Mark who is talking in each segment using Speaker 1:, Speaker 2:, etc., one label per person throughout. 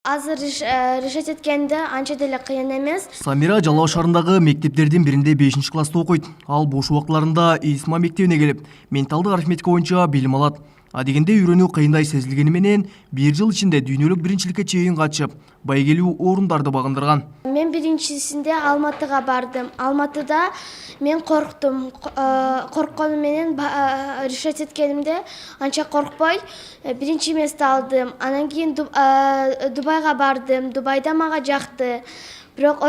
Speaker 1: азыр решать эткенде анча деле кыйын эмес.
Speaker 2: Самира Жалал шаарындагы мектептердин биринде 5-класста окуйт. Ал бош убактыларында ИСМА мектебине келип, менталдык арифметика боюнча билим алат. Адегенде үйрөнүү кыйындай сезилгени менен 1 жыл ичинде дүйнөлүк биринчиликке чейин катышып, байгелүү орундарды багындырган.
Speaker 1: Мен биринчисинде Алматыга бардым. Алматыда мен корктум. Корккону менен решать эткенимде анча коркпой биринчи место алдым. Анан кийин Дубайга бардым. Дубайда мага жакты. Бирок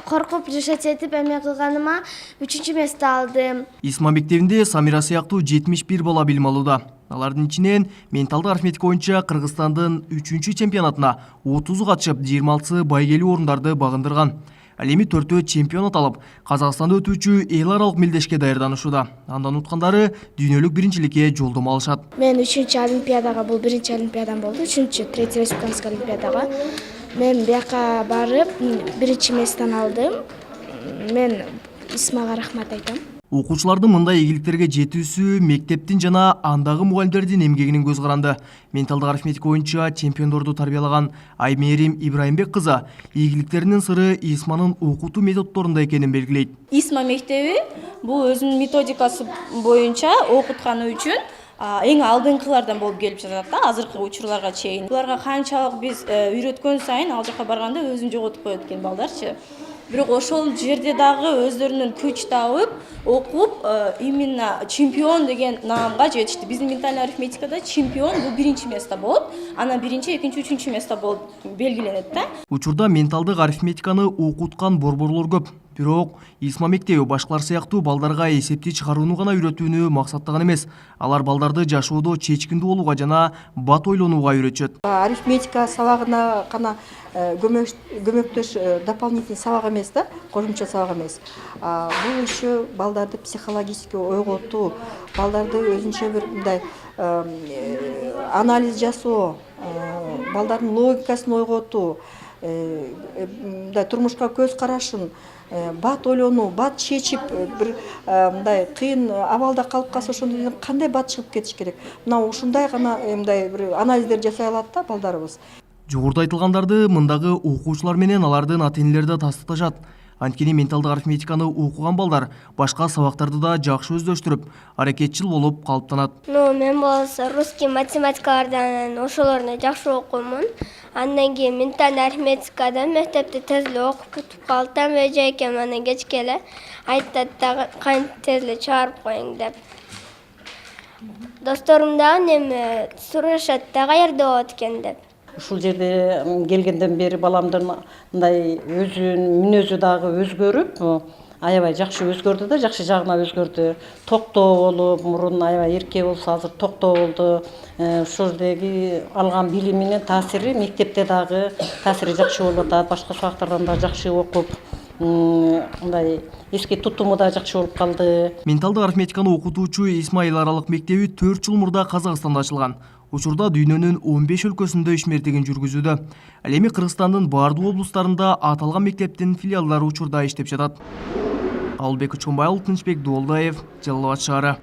Speaker 1: коркуп решать этип эме кылганыма 3-чү место алдым.
Speaker 2: ИСМА мектебинде Самира сыяктуу 71 бала билим алууда. Алардын ичинен менталдык арифметика боюнча Кыргызстандын 3-чү чемпионатына 30 катышып, 26 байгелүү орундарды багындырган. Ал эми 4 чемпионат алып, Казакстанда өтүүчү эл аралык мелдешке даярданышууда. Андан уткандары дүйнөлүк биринчиликке жолдомо алышат.
Speaker 3: Мен 3-чү олимпиадага, бул биринчи олимпиадам болду. 3-чү, 3-й республиканский олимпиадага. Мен бияка барып, биринчи месттен алдым. Мен ИСМАга рахмат айтам.
Speaker 2: Окуучулардын мындай ийгиликтерге жетүүсү мектептин жана андагы мугалимдердин эмгегинин көз каранды. Менталдык арифметика боюнча чемпиондорду тарбиялаган Аймерим Ибраимбек кызы ийгиликтеринин сыры ИСМАнын окутуу методдорунда экенин белгилейт.
Speaker 4: ИСМА мектеби бул өзүнүн методикасы боюнча окутканы үчүн эң алдыңкылардан болуп келип жатат да, азыркы учурларга чейин. Буларга канчалык биз үйрөткөн сайын ал жака барганда өзүн жоготуп коет экен балдарчы. Бирок ошол жерде дагы өздөрүнүн күч табып, окуп, именно чемпион деген наамга жетишти. Биздин ментальный арифметикада чемпион бул биринчи место болот, анан биринчи, экинчи, үчүнчү место болуп белгиленет да.
Speaker 2: Учурда менталдык арифметиканы окуткан борборлор көп. Бирок ИСМА мектеби башкалар сыяктуу балдарга эсепти чыгарууну гана үйрөтүүнү максаттаган эмес. Алар балдарды жашоодо чечкиндүү болууга жана бат ойлонууга үйрөтөт.
Speaker 5: Арифметика сабагына гана көмөктөш дополнительный сабак эмес да, кошумча сабак эмес. Бул еще балдарды психологически ойготуу, балдарды өзүнчө бир мындай анализ жасоо, балдардын логикасын ойготуу, турмушка көз карашын, бат ойлонуу, бат чечип, бир мындай кыйын абалда калып калса ошондон кандай бат чыгып кетиш керек. Мына ушундай гана мындай бир анализдер жасай алат да балдарыбыз.
Speaker 2: Жогоруда айтылгандарды мындагы окуучулар менен алардын ата-энелери да тастыкташат. Анткени менталдык арифметиканы окуган балдар башка сабактарды да жакшы өздөштүрүп, аракетчил болуп калыптанат.
Speaker 6: Мен болсо русский математикалардан ошолорду жакшы окуймун. Андан кийин ментальный арифметикадан мектепти тез эле окуп бүтүп калдым. Эжекем анан кечке эле айтат дагы кантип тез эле чыгарып коюң деп. Досторум дагы неме сурашат да каерде болот экен деп.
Speaker 7: Ушул жерде келгенден бери баламдын мындай өзүнүн мүнөзү дагы өзгөрүп, аябай жакшы өзгөрдү да, жакшы жагына өзгөрдү. Токтоо болуп, мурун аябай эрке болсо азыр токтоо болду. Ошол жердеги алган билиминин таасири мектепте дагы таасири жакшы болуп атат. Башка сабактардан да жакшы окуп, мындай эске тутуму да жакшы болуп калды.
Speaker 2: Менталдык арифметиканы окутуучу ИСМА эл аралык мектеби 4 жыл мурда Казакстанда ачылган. Учурда дүйнөнүн 15 өлкөсүндө ишмердигин жүргүзүүдө. Ал эми Кыргызстандын бардык облустарында аталган мектептин филиалдары учурда иштеп жатат. Албек Учкунбаев, Тынчбек Дуолдаев, Жалал Абад шаары.